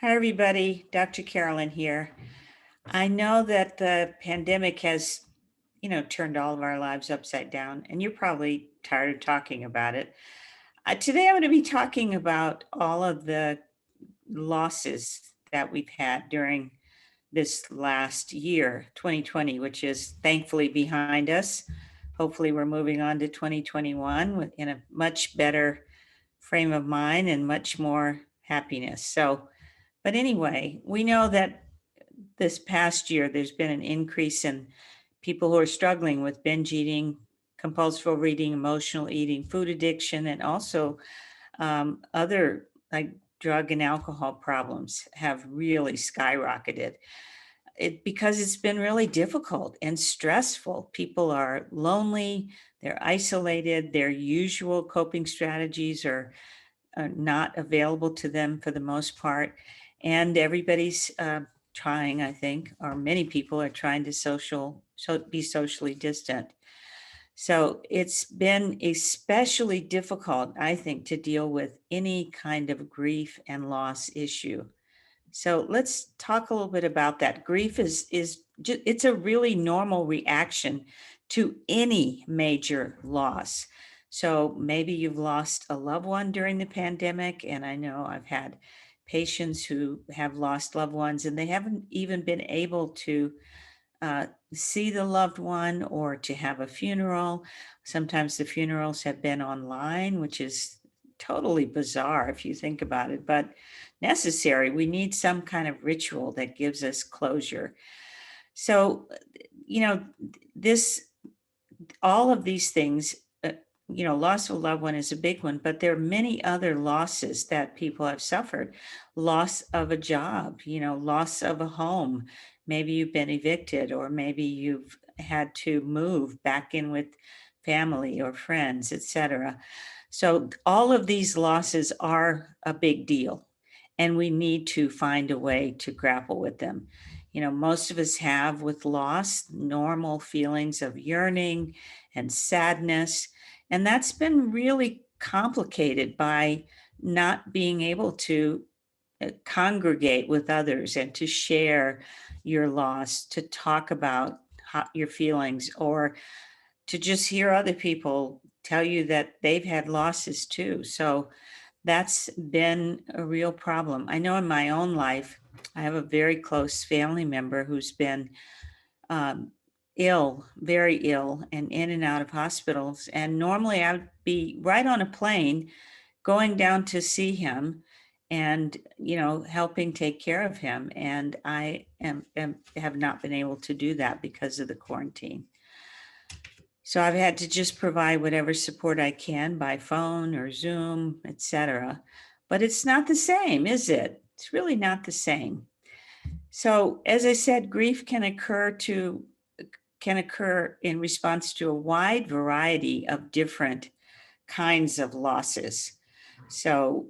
Hi, everybody. Dr. Carolyn here. I know that the pandemic has, turned all of our lives upside down, and you're probably tired of talking about it. Today, I'm going to be talking about all of the losses that we've had during this last year, 2020, which is thankfully behind us. Hopefully, we're moving on to 2021 in a much better frame of mind and much more happiness. But anyway, we know that this past year there's been an increase in people who are struggling with binge eating, compulsive overeating, emotional eating, food addiction, and also other like drug and alcohol problems have really skyrocketed. Because it's been really difficult and stressful. People are lonely, they're isolated, their usual coping strategies are not available to them for the most part. And everybody's trying, I think, or many people are trying to be socially distant. So it's been especially difficult, I think, to deal with any kind of grief and loss issue. So let's talk a little bit about that. Grief it's a really normal reaction to any major loss. So maybe you've lost a loved one during the pandemic, and I know I've had patients who have lost loved ones and they haven't even been able to see the loved one or to have a funeral. Sometimes the funerals have been online, which is totally bizarre if you think about it, but necessary. We need some kind of ritual that gives us closure. So, you know, this, all of these things, loss of a loved one is a big one, but there are many other losses that people have suffered. Loss of a job, loss of a home. Maybe you've been evicted, or maybe you've had to move back in with family or friends, etc. So all of these losses are a big deal, and we need to find a way to grapple with them. Most of us have with loss normal feelings of yearning and sadness. And that's been really complicated by not being able to congregate with others and to share your loss, to talk about your feelings, or to just hear other people tell you that they've had losses too. So that's been a real problem. I know in my own life, I have a very close family member who's been um, ill, very ill, and in and out of hospitals. And normally I would be right on a plane going down to see him and helping take care of him. And I have not been able to do that because of the quarantine. So I've had to just provide whatever support I can by phone or Zoom, etc. But it's not the same, is it? It's really not the same. So as I said, grief can occur in response to a wide variety of different kinds of losses. So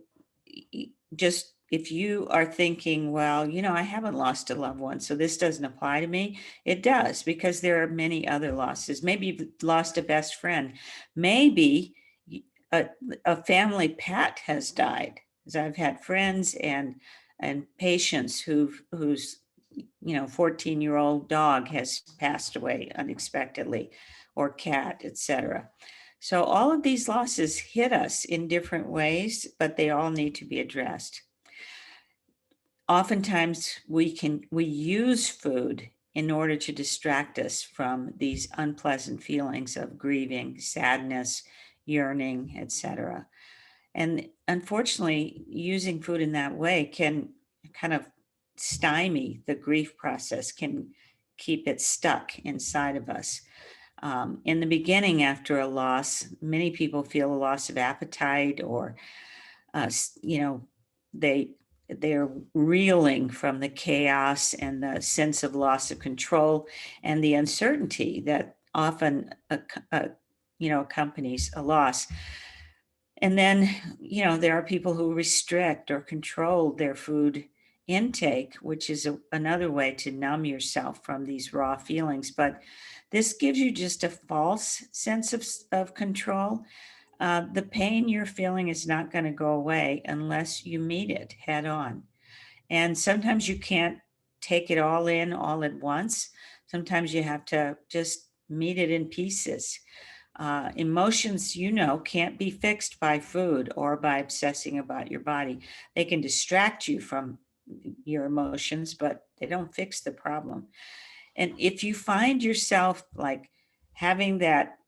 just if you are thinking, well, I haven't lost a loved one, so this doesn't apply to me, it does, because there are many other losses. Maybe you've lost a best friend. Maybe a, a family pet has died. As I've had friends and patients whose 14-year-old dog has passed away unexpectedly, or cat, etc. So all of these losses hit us in different ways, but they all need to be addressed. Oftentimes we use food in order to distract us from these unpleasant feelings of grieving, sadness, yearning, etc. And unfortunately, using food in that way can kind of stymie the grief process, can keep it stuck inside of us. In the beginning, after a loss, many people feel a loss of appetite, or they they're reeling from the chaos and the sense of loss of control and the uncertainty that often accompanies a loss. And then, there are people who restrict or control their food intake, which is another way to numb yourself from these raw feelings. But this gives you just a false sense of control. The pain you're feeling is not going to go away unless you meet it head on. And sometimes you can't take it all in all at once. Sometimes you have to just meet it in pieces. Emotions, can't be fixed by food or by obsessing about your body. They can distract you from your emotions, but they don't fix the problem. And if you find yourself like having that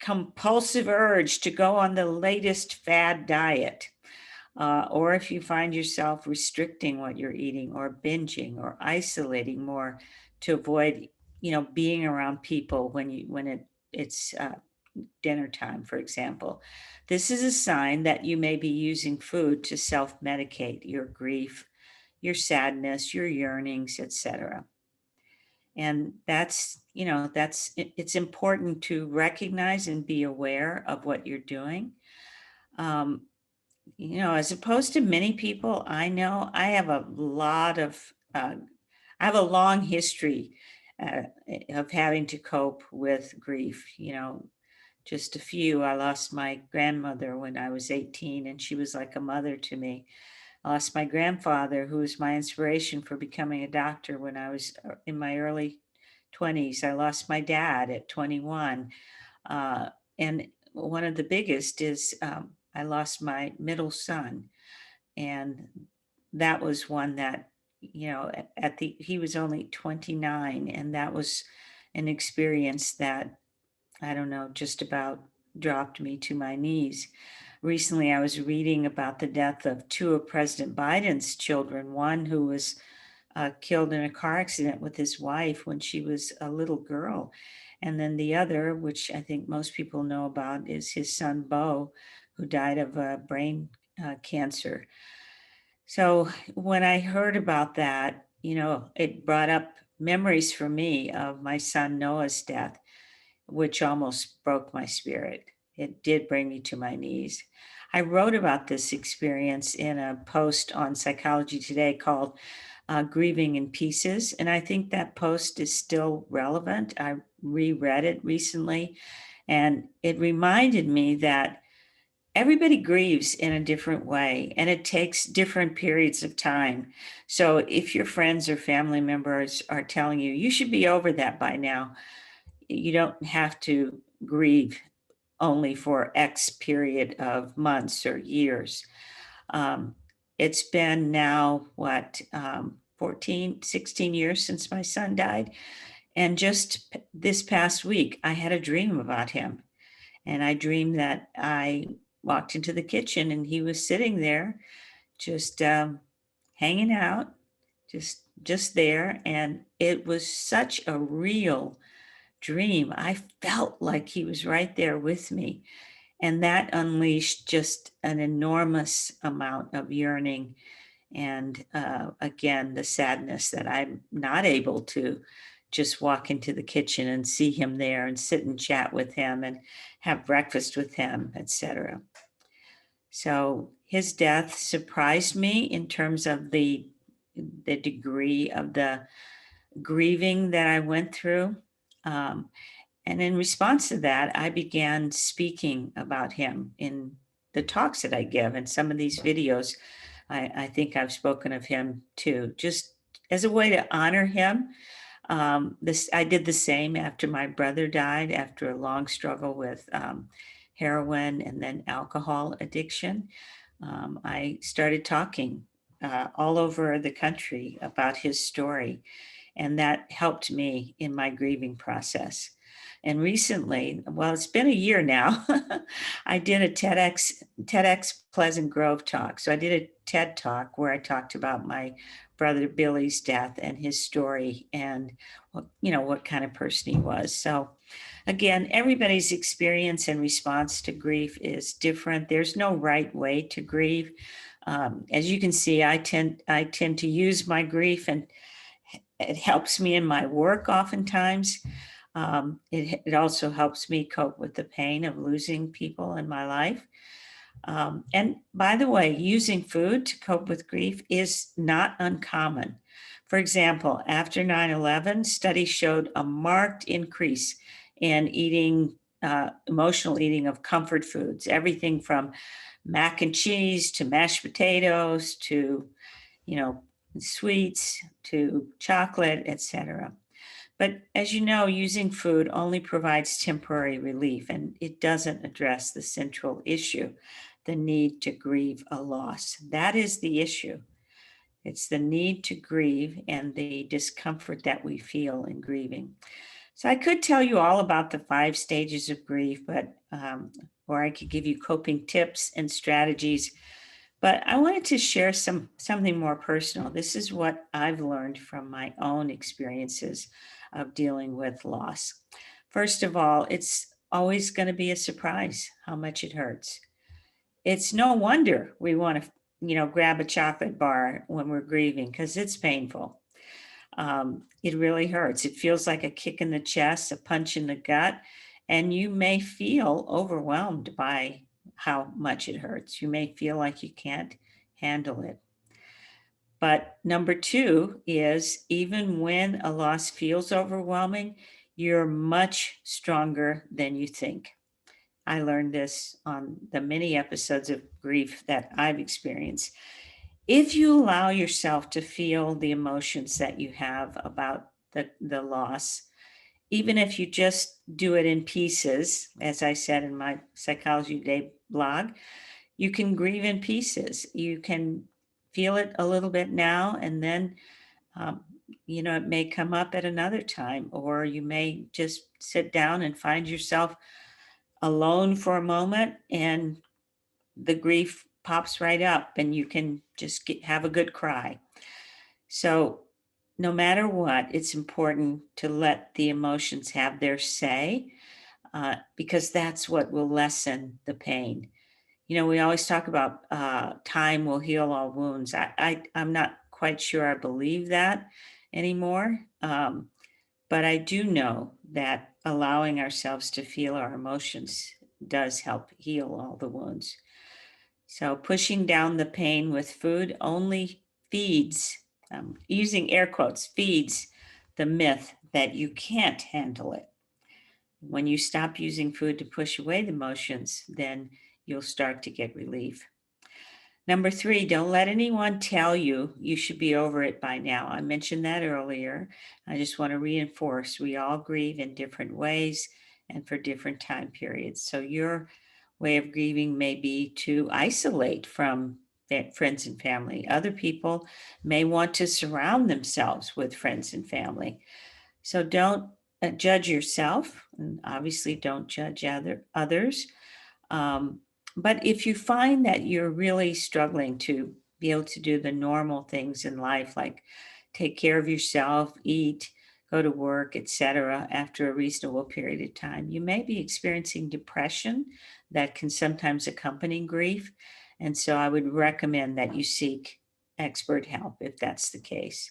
compulsive urge to go on the latest fad diet, or if you find yourself restricting what you're eating or binging or isolating more to avoid, being around people when it's dinner time, for example, this is a sign that you may be using food to self-medicate your grief, your sadness, your yearnings, etc. And it's important to recognize and be aware of what you're doing. Um, as opposed to many people I know, I have a long history uh, of having to cope with grief. Just a few. I lost my grandmother when I was 18, and she was like a mother to me. I lost my grandfather, who was my inspiration for becoming a doctor when I was in my early 20s. I lost my dad at 21. Uh, and one of the biggest is I lost my middle son. And that was one that, he was only 29. And that was an experience that, I don't know, just about dropped me to my knees. Recently, I was reading about the death of two of President Biden's children, one who was killed in a car accident with his wife when she was a little girl. And then the other, which I think most people know about, is his son, Bo, who died of brain cancer. So when I heard about that, it brought up memories for me of my son Noah's death, which almost broke my spirit. It did bring me to my knees. I wrote about this experience in a post on Psychology Today called Grieving in Pieces. And I think that post is still relevant. I reread it recently, and it reminded me that everybody grieves in a different way and it takes different periods of time. So if your friends or family members are telling you, you should be over that by now, you don't have to grieve only for X period of months or years. Um, it's been now, 14, 16 years since my son died. And just this past week, I had a dream about him. And I dreamed that I walked into the kitchen and he was sitting there just hanging out, just there. And it was such a real dream. I felt like he was right there with me. And that unleashed just an enormous amount of yearning and again, the sadness that I'm not able to just walk into the kitchen and see him there and sit and chat with him and have breakfast with him, etc. So his death surprised me in terms of the degree of the grieving that I went through. Um, and in response to that, I began speaking about him in the talks that I give. And some of these videos, I think I've spoken of him too, just as a way to honor him. I did the same after my brother died, after a long struggle with heroin and then alcohol addiction. I started talking all over the country about his story, and that helped me in my grieving process. And recently, well, it's been a year now, I did a TEDx Pleasant Grove talk. So I did a TED talk where I talked about my brother Billy's death and his story and what kind of person he was. So again, everybody's experience and response to grief is different. There's no right way to grieve. As you can see, I tend to use my grief, and it helps me in my work oftentimes. It also helps me cope with the pain of losing people in my life. And by the way, using food to cope with grief is not uncommon. For example, after 9/11, studies showed a marked increase in emotional eating of comfort foods, everything from mac and cheese to mashed potatoes to, you know, sweets to chocolate, etc. But as you know, using food only provides temporary relief and it doesn't address the central issue, the need to grieve a loss. That is the issue. It's the need to grieve and the discomfort that we feel in grieving. So I could tell you all about the 5 stages of grief, or I could give you coping tips and strategies. But I wanted to share something more personal. This is what I've learned from my own experiences of dealing with loss. First of all, it's always going to be a surprise how much it hurts. It's no wonder we want to, grab a chocolate bar when we're grieving because it's painful. It really hurts. It feels like a kick in the chest, a punch in the gut, and you may feel overwhelmed by how much it hurts. You may feel like you can't handle it. But number 2 is even when a loss feels overwhelming, you're much stronger than you think. I learned this on the many episodes of grief that I've experienced. If you allow yourself to feel the emotions that you have about the loss, even if you just do it in pieces, as I said in my Psychology Today blog, you can grieve in pieces. You can feel it a little bit now, and then, um, it may come up at another time, or you may just sit down and find yourself alone for a moment, and the grief pops right up, and you can just have a good cry. So, no matter what, it's important to let the emotions have their say, because that's what will lessen the pain. We always talk about time will heal all wounds. I'm not quite sure I believe that anymore. But I do know that allowing ourselves to feel our emotions does help heal all the wounds. So pushing down the pain with food only feeds, using air quotes, feeds the myth that you can't handle it. When you stop using food to push away the emotions, then you'll start to get relief. Number 3, don't let anyone tell you you should be over it by now. I mentioned that earlier. I just want to reinforce we all grieve in different ways and for different time periods. So your way of grieving may be to isolate from friends and family. Other people may want to surround themselves with friends and family. So don't judge yourself, and obviously don't judge others. Um, but if you find that you're really struggling to be able to do the normal things in life, like take care of yourself, eat, go to work, etc., after a reasonable period of time, you may be experiencing depression that can sometimes accompany grief. And so I would recommend that you seek expert help if that's the case.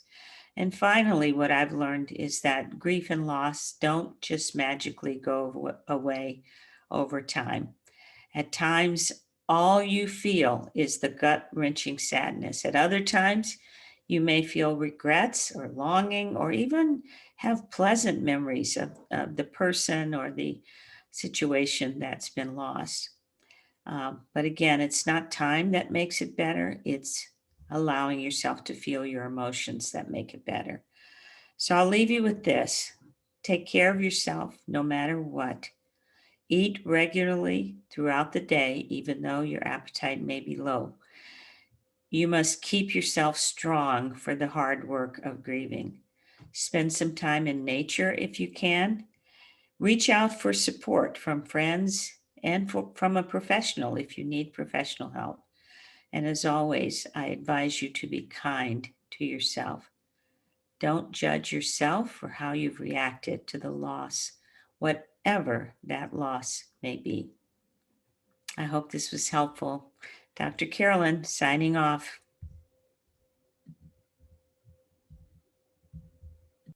And finally, what I've learned is that grief and loss don't just magically go away over time. At times, all you feel is the gut wrenching sadness. At other times, you may feel regrets or longing, or even have pleasant memories of the person or the situation that's been lost. But again, it's not time that makes it better, it's allowing yourself to feel your emotions that make it better. So I'll leave you with this: take care of yourself no matter what. Eat regularly throughout the day, even though your appetite may be low. You must keep yourself strong for the hard work of grieving. Spend some time in nature if you can. Reach out for support from friends and from a professional if you need professional help. And as always, I advise you to be kind to yourself. Don't judge yourself for how you've reacted to the loss, whatever that loss may be. I hope this was helpful. Dr. Carolyn, signing off.